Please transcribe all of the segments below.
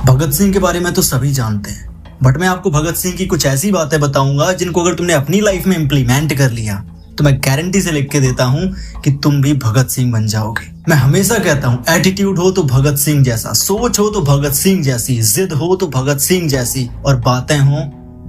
भगत सिंह के बारे में तो सभी जानते हैं, बट मैं आपको भगत सिंह की कुछ ऐसी बातें बताऊंगा जिनको अगर तुमने अपनी लाइफ में इम्प्लीमेंट कर लिया तो मैं गारंटी से लिख के देता हूं कि तुम भी भगत सिंह बन जाओगे। मैं हमेशा कहता हूं, एटीट्यूड हो तो भगत सिंह जैसा, सोच हो तो भगत सिंह जैसी, जिद हो तो भगत सिंह जैसी, और बातें हो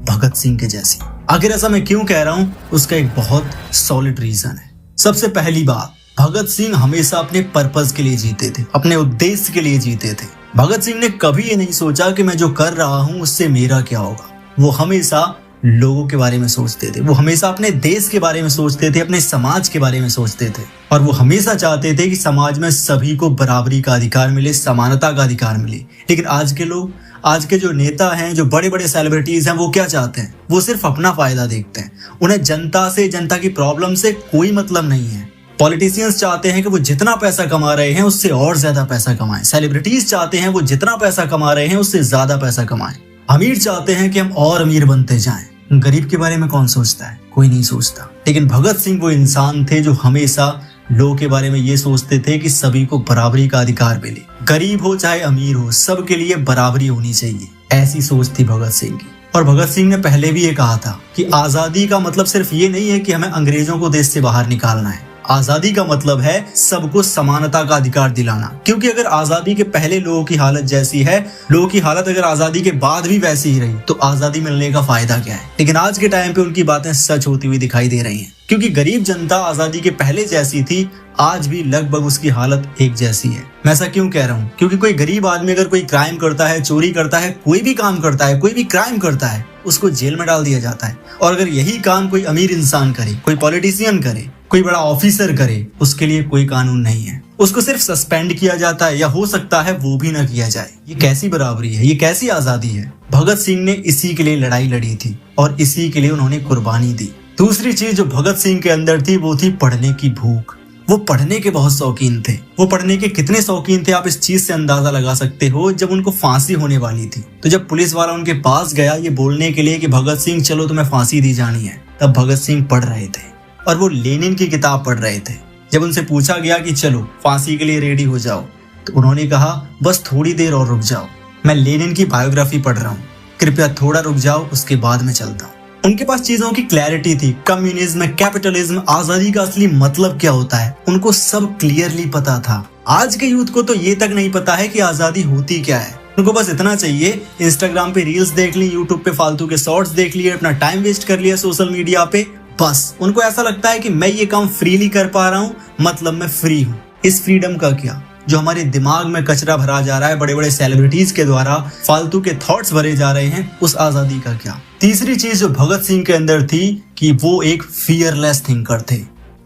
भगत सिंह के जैसी। आखिर ऐसा मैं क्यों कह रहा हूं, उसका एक बहुत सॉलिड रीजन है। सबसे पहली बात, भगत सिंह हमेशा अपने पर्पस के लिए जीते थे, अपने उद्देश्य के लिए जीते थे। भगत सिंह ने कभी ये नहीं सोचा कि मैं जो कर रहा हूं उससे मेरा क्या होगा। वो हमेशा लोगों के बारे में सोचते थे, वो हमेशा अपने देश के बारे में सोचते थे, अपने समाज के बारे में सोचते थे, और वो हमेशा चाहते थे कि समाज में सभी को बराबरी का अधिकार मिले, समानता का अधिकार मिले। लेकिन आज के लोग, आज के जो नेता हैं, जो बड़े बड़े सेलिब्रिटीज हैं, वो क्या चाहते हैं? वो सिर्फ अपना फायदा देखते हैं। उन्हें जनता से, जनता की प्रॉब्लम से कोई मतलब नहीं है। पॉलिटिशियंस चाहते हैं कि वो जितना पैसा कमा रहे हैं उससे और ज्यादा पैसा कमाएं। सेलिब्रिटीज चाहते हैं वो जितना पैसा कमा रहे हैं उससे ज्यादा पैसा कमाएं। अमीर चाहते हैं कि हम और अमीर बनते जाएं। गरीब के बारे में कौन सोचता है? कोई नहीं सोचता। लेकिन भगत सिंह वो इंसान थे जो हमेशा लोगों के बारे में ये सोचते थे कि सभी को बराबरी का अधिकार मिले, गरीब हो चाहे अमीर हो, सबके लिए बराबरी होनी चाहिए। ऐसी सोच थी भगत सिंह की। और भगत सिंह ने पहले भी ये कहा था कि आजादी का मतलब सिर्फ ये नहीं है कि हमें अंग्रेजों को देश से बाहर निकालना है। आजादी का मतलब है सबको समानता का अधिकार दिलाना। क्योंकि अगर आजादी के पहले लोगों की हालत जैसी है, लोगों की हालत अगर आजादी के बाद भी वैसी ही रही तो आजादी मिलने का फायदा क्या है? लेकिन आज के टाइम पे उनकी बातें सच होती हुई दिखाई दे रही हैं। क्योंकि गरीब जनता आजादी के पहले जैसी थी, आज भी लगभग उसकी हालत एक जैसी है। मैं ऐसा क्यों कह रहा हूँ? क्योंकि कोई गरीब आदमी अगर कोई क्राइम करता है, चोरी करता है, कोई भी काम करता है, कोई भी क्राइम करता है, उसको जेल में डाल दिया जाता है। और अगर यही काम कोई अमीर इंसान करे, कोई पॉलिटिशियन करे, कोई बड़ा ऑफिसर करे, उसके लिए कोई कानून नहीं है। उसको सिर्फ सस्पेंड किया जाता है, या हो सकता है वो भी न किया जाए। ये कैसी बराबरी है? ये कैसी आजादी है? भगत सिंह ने इसी के लिए लड़ाई लड़ी थी और इसी के लिए उन्होंने कुर्बानी दी। दूसरी चीज जो भगत सिंह के अंदर थी वो थी पढ़ने की भूख। वो पढ़ने के बहुत शौकीन थे। वो पढ़ने के कितने शौकीन थे आप इस चीज से अंदाजा लगा सकते हो। जब उनको फांसी होने वाली थी तो जब पुलिस वाला उनके पास गया ये बोलने के लिए कि भगत सिंह चलो तुम्हें फांसी दी जानी है, तब भगत सिंह पढ़ रहे थे और वो लेनिन की किताब पढ़ रहे थे। जब उनसे पूछा गया कि चलो फांसी के लिए रेडी हो जाओ, तो उन्होंने कहा बस थोड़ी देर और रुक जाओ, मैं लेनिन की बायोग्राफी पढ़ रहा हूँ, कृपया थोड़ा रुक जाओ, उसके बाद में चलता हूँ। उनके पास चीजों की क्लैरिटी थी। कम्युनिज्म, कैपिटलिज्म, आजादी का असली मतलब क्या होता है, उनको सब क्लियरली पता था। आज के यूथ को तो ये तक नहीं पता है कि आजादी होती क्या है। उनको बस इतना चाहिए, इंस्टाग्राम पे रील्स देख ली, यूट्यूब पे फालतू के शॉर्ट्स देख लिए, अपना टाइम वेस्ट कर लिया सोशल मीडिया पे। बस उनको ऐसा लगता है कि मैं ये काम फ्रीली कर पा रहा हूँ, मतलब मैं फ्री हूँ। इस फ्रीडम का क्या? जो हमारे दिमाग में कचरा भरा जा रहा है बड़े बड़े सेलिब्रिटीज के द्वारा, फालतू के थॉट्स भरे जा रहे हैं, उस आजादी का क्या? तीसरी चीज जो भगत सिंह के अंदर थी कि वो एक फियरलेस थिंकर थे,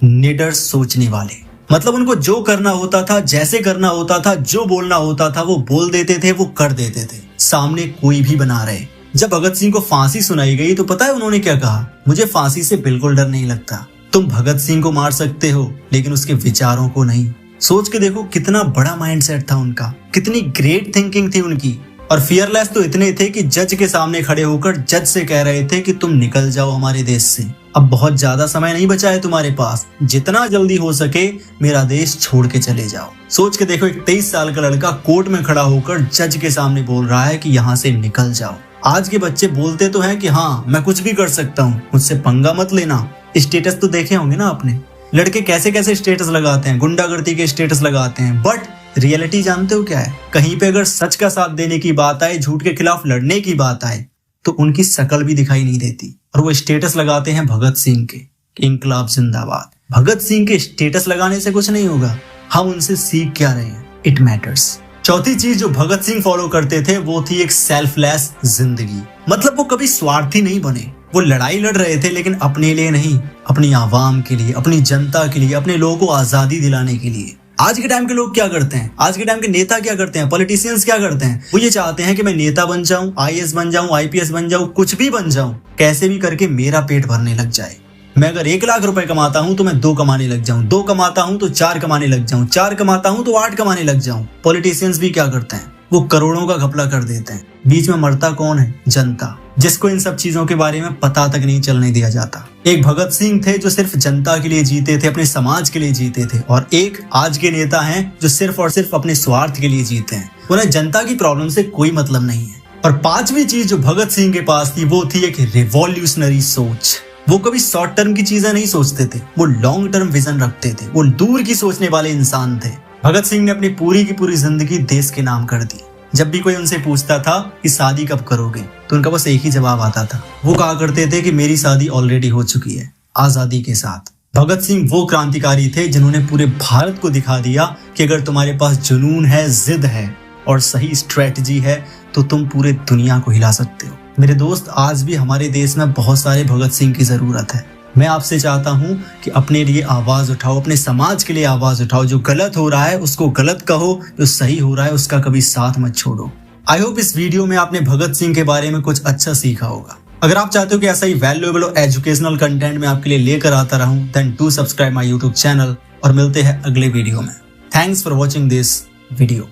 निडर सोचने वाले। मतलब उनको जो करना होता था, जैसे करना होता था, जो बोलना होता था वो बोल देते थे, वो कर देते थे, सामने कोई भी बना रहे। जब भगत सिंह को फांसी सुनाई गई तो पता है उन्होंने क्या कहा? मुझे फांसी से बिल्कुल डर नहीं लगता। तुम भगत सिंह को मार सकते हो लेकिन उसके विचारों को नहीं। सोच के देखो कितना बड़ा माइंडसेट था उनका, कितनी ग्रेट थिंकिंग थी उनकी। और फियरलेस तो इतने थे कि जज के सामने खड़े होकर जज से कह रहे थे कि तुम निकल जाओ हमारे देश से, अब बहुत ज्यादा समय नहीं बचा है तुम्हारे पास, जितना जल्दी हो सके मेरा देश छोड़ के चले जाओ। सोच के देखो, एक 23 साल का लड़का कोर्ट में खड़ा होकर जज के सामने बोल रहा है कि यहाँ से निकल जाओ। आज के बच्चे बोलते तो हैं कि हाँ मैं कुछ भी कर सकता हूँ, मुझसे पंगा मत लेना। स्टेटस तो देखे होंगे ना आपने, लड़के कैसे कैसे स्टेटस लगाते हैं, गुंडागर्दी के स्टेटस लगाते हैं। बट रियलिटी जानते हो क्या है? कहीं पे अगर सच का साथ देने की बात आए, झूठ के खिलाफ लड़ने की बात आए, तो उनकी शकल भी दिखाई नहीं देती और वो स्टेटस लगाते हैं भगत सिंह के, इंकलाब जिंदाबाद। भगत सिंह के स्टेटस लगाने से कुछ नहीं होगा, हम उनसे सीख क्या रहे हैं, इट मैटर्स। चौथी चीज जो भगत सिंह फॉलो करते थे वो थी एक सेल्फलेस जिंदगी। मतलब वो कभी स्वार्थी नहीं बने। वो लड़ाई लड़ रहे थे लेकिन अपने लिए नहीं, अपनी आवाम के लिए, अपनी जनता के लिए, अपने लोगों को आजादी दिलाने के लिए। आज के टाइम के लोग क्या करते हैं? आज के टाइम के नेता क्या करते हैं? पॉलिटिशियंस क्या करते हैं? वो ये चाहते हैं कि मैं नेता बन जाऊं, आईएएस बन जाऊं, आईपीएस बन जाऊं, कुछ भी बन जाऊं, कैसे भी करके मेरा पेट भरने लग जाए। मैं अगर 1 लाख रुपए कमाता हूं तो मैं 2 कमाने लग जाऊं, 2 कमाता हूं तो 4 कमाने लग जाऊं, 4 कमाता हूं तो 8 कमाने लग जाऊं। पॉलिटिशियंस भी क्या करते हैं? वो करोड़ों का घपला कर देते हैं। बीच में मरता कौन है? जनता, जिसको इन सब चीजों के बारे में पता तक नहीं चलने दिया जाता। एक भगत सिंह थे जो सिर्फ जनता के लिए जीते थे, अपने समाज के लिए जीते थे, और एक आज के नेता हैं जो सिर्फ और सिर्फ अपने स्वार्थ के लिए जीते हैं। उन्हें जनता की प्रॉब्लम से कोई मतलब नहीं है। और पांचवी चीज जो भगत सिंह के पास थी वो थी एक रिवॉल्यूशनरी सोच। वो कभी शॉर्ट टर्म की चीजें नहीं सोचते थे, वो लॉन्ग टर्म विजन रखते थे, वो दूर की सोचने वाले इंसान थे। भगत सिंह ने अपनी पूरी की पूरी जिंदगी देश के नाम कर दी। जब भी कोई उनसे पूछता था कि शादी कब करोगे, तो उनका बस एक ही जवाब आता था। वो कहा करते थे कि मेरी शादी ऑलरेडी हो चुकी है, आजादी के साथ। भगत सिंह वो क्रांतिकारी थे जिन्होंने पूरे भारत को दिखा दिया कि अगर तुम्हारे पास जुनून है, जिद है और सही स्ट्रेटजी है तो तुम पूरे दुनिया को हिला सकते हो। मेरे दोस्त, आज भी हमारे देश में बहुत सारे भगत सिंह की जरूरत है। मैं आपसे चाहता हूं कि अपने लिए आवाज उठाओ, अपने समाज के लिए आवाज उठाओ। जो गलत हो रहा है उसको गलत कहो, जो सही हो रहा है उसका कभी साथ मत छोड़ो। आई होप इस वीडियो में आपने भगत सिंह के बारे में कुछ अच्छा सीखा होगा। अगर आप चाहते हो कि ऐसा ही वैल्यूएबल और एजुकेशनल कंटेंट मैं आपके लिए लेकर आता रहूं, then do subscribe my YouTube channel और मिलते हैं अगले वीडियो में। Thanks for watching this video.